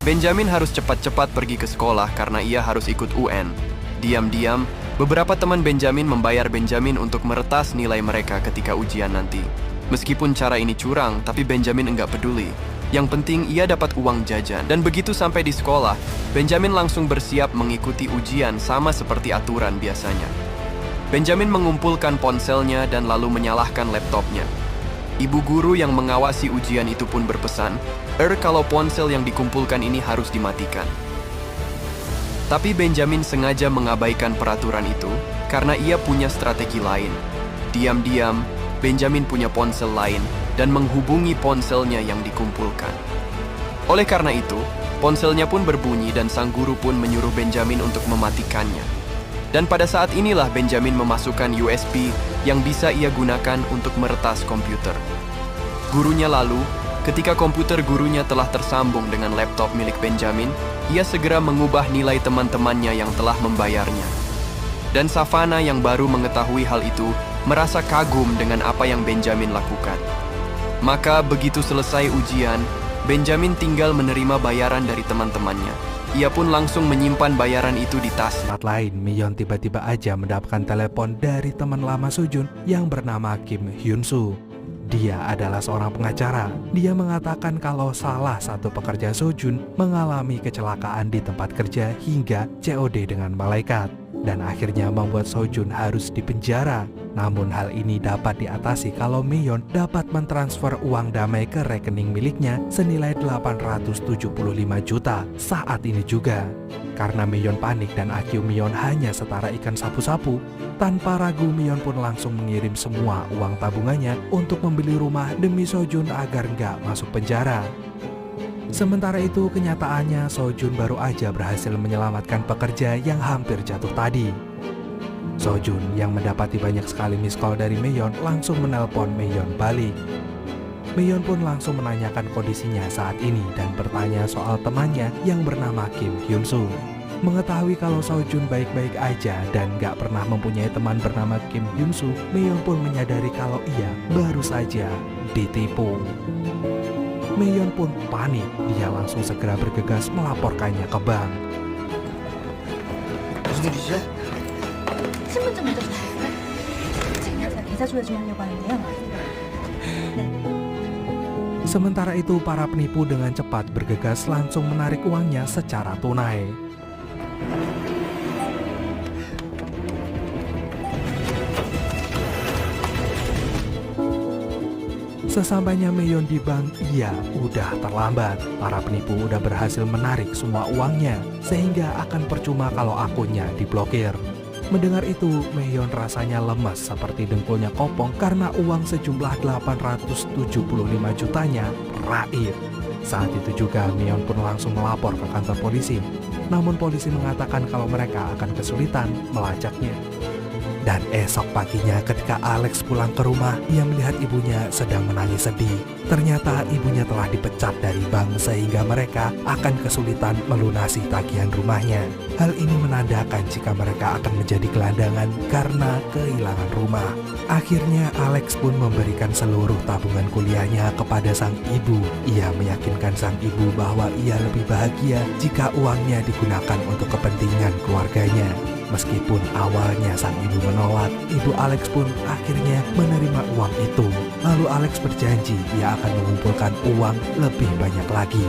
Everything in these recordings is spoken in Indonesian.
Benjamin harus cepat-cepat pergi ke sekolah karena ia harus ikut UN. Diam-diam, beberapa teman Benjamin membayar Benjamin untuk meretas nilai mereka ketika ujian nanti. Meskipun cara ini curang, tapi Benjamin enggak peduli. Yang penting ia dapat uang jajan. Dan begitu sampai di sekolah, Benjamin langsung bersiap mengikuti ujian sama seperti aturan biasanya. Benjamin mengumpulkan ponselnya dan lalu menyalakan laptopnya. Ibu guru yang mengawasi ujian itu pun berpesan, kalau ponsel yang dikumpulkan ini harus dimatikan. Tapi Benjamin sengaja mengabaikan peraturan itu karena ia punya strategi lain. Diam-diam, Benjamin punya ponsel lain dan menghubungi ponselnya yang dikumpulkan. Oleh karena itu, ponselnya pun berbunyi dan sang guru pun menyuruh Benjamin untuk mematikannya. Dan pada saat inilah Benjamin memasukkan USB yang bisa ia gunakan untuk meretas komputer. Gurunya lalu, ketika komputer gurunya telah tersambung dengan laptop milik Benjamin, ia segera mengubah nilai teman-temannya yang telah membayarnya. Dan Savannah yang baru mengetahui hal itu, merasa kagum dengan apa yang Benjamin lakukan. Maka begitu selesai ujian, Benjamin tinggal menerima bayaran dari teman-temannya. Ia pun langsung menyimpan bayaran itu di tas. Saat lain, Miyeon tiba-tiba aja mendapatkan telepon dari teman lama Sojun yang bernama Kim Hyun-soo. Dia adalah seorang pengacara. Dia mengatakan kalau salah satu pekerja Sojun mengalami kecelakaan di tempat kerja hingga COD dengan malaikat. Dan akhirnya membuat Sojun harus dipenjara. Namun hal ini dapat diatasi kalau Miyeon dapat mentransfer uang damai ke rekening miliknya senilai 875 juta saat ini juga. Karena Miyeon panik dan IQ Miyeon hanya setara ikan sapu-sapu, tanpa ragu Miyeon pun langsung mengirim semua uang tabungannya untuk membeli rumah demi Sojun agar nggak masuk penjara. Sementara itu, kenyataannya Sojun baru aja berhasil menyelamatkan pekerja yang hampir jatuh tadi. Sojun yang mendapati banyak sekali miss call dari Miyeon langsung menelpon Miyeon balik. Miyeon pun langsung menanyakan kondisinya saat ini dan bertanya soal temannya yang bernama Kim Hyun-soo. Mengetahui kalau Sojun baik-baik aja dan gak pernah mempunyai teman bernama Kim Hyun-soo, Miyeon pun menyadari kalau ia baru saja ditipu. Miyeon pun panik, dia langsung segera bergegas melaporkannya ke bank. 무슨 일이지? 신분증 먼저 주세요. 제가 계좌 조회 좀 하려고 하는데요. 네. Sementara itu, para penipu dengan cepat bergegas langsung menarik uangnya secara tunai. Sesampainya Miyeon di bank, ia udah terlambat. Para penipu udah berhasil menarik semua uangnya, sehingga akan percuma kalau akunnya diblokir. Mendengar itu, Miyeon rasanya lemas seperti dengkulnya kopong karena uang sejumlah 875 jutanya raib. Saat itu juga Miyeon pun langsung melapor ke kantor polisi. Namun polisi mengatakan kalau mereka akan kesulitan melacaknya. Dan esok paginya ketika Alex pulang ke rumah, ia melihat ibunya sedang menangis sedih. Ternyata ibunya telah dipecat dari bank sehingga mereka akan kesulitan melunasi tagihan rumahnya. Hal ini menandakan jika mereka akan menjadi gelandangan karena kehilangan rumah. Akhirnya Alex pun memberikan seluruh tabungan kuliahnya kepada sang ibu. Ia meyakinkan sang ibu bahwa ia lebih bahagia jika uangnya digunakan untuk kepentingan keluarganya. Meskipun awalnya sang ibu menolak, ibu Alex pun akhirnya menerima uang itu. Lalu Alex berjanji ia akan mengumpulkan uang lebih banyak lagi.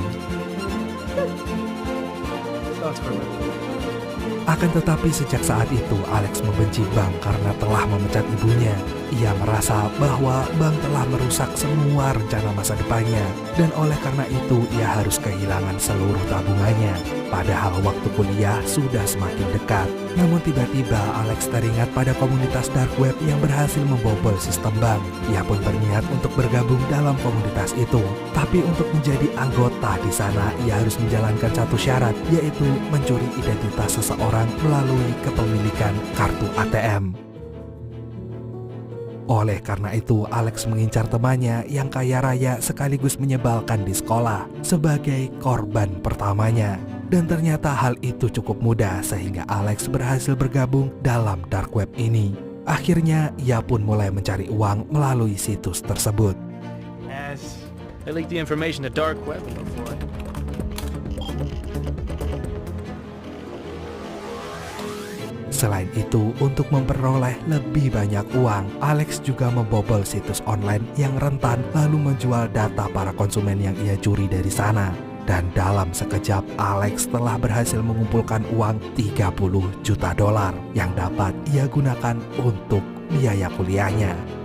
Akan tetapi sejak saat itu Alex membenci bank karena telah memecat ibunya. Ia merasa bahwa bank telah merusak semua rencana masa depannya, dan oleh karena itu ia harus kehilangan seluruh tabungannya. Padahal waktu kuliah sudah semakin dekat. Namun tiba-tiba Alex teringat pada komunitas dark web yang berhasil membobol sistem bank. Ia pun berniat untuk bergabung dalam komunitas itu. Tapi untuk menjadi anggota di sana, ia harus menjalankan satu syarat, yaitu mencuri identitas seseorang melalui kepemilikan kartu ATM. Oleh karena itu, Alex mengincar temannya yang kaya raya sekaligus menyebalkan di sekolah sebagai korban pertamanya. Dan ternyata hal itu cukup mudah sehingga Alex berhasil bergabung dalam dark web ini. Akhirnya, ia pun mulai mencari uang melalui situs tersebut. Yes, I leaked the information to dark web before. Selain itu, untuk memperoleh lebih banyak uang, Alex juga membobol situs online yang rentan lalu menjual data para konsumen yang ia curi dari sana. Dan dalam sekejap, Alex telah berhasil mengumpulkan uang 30 juta dolar yang dapat ia gunakan untuk biaya kuliahnya.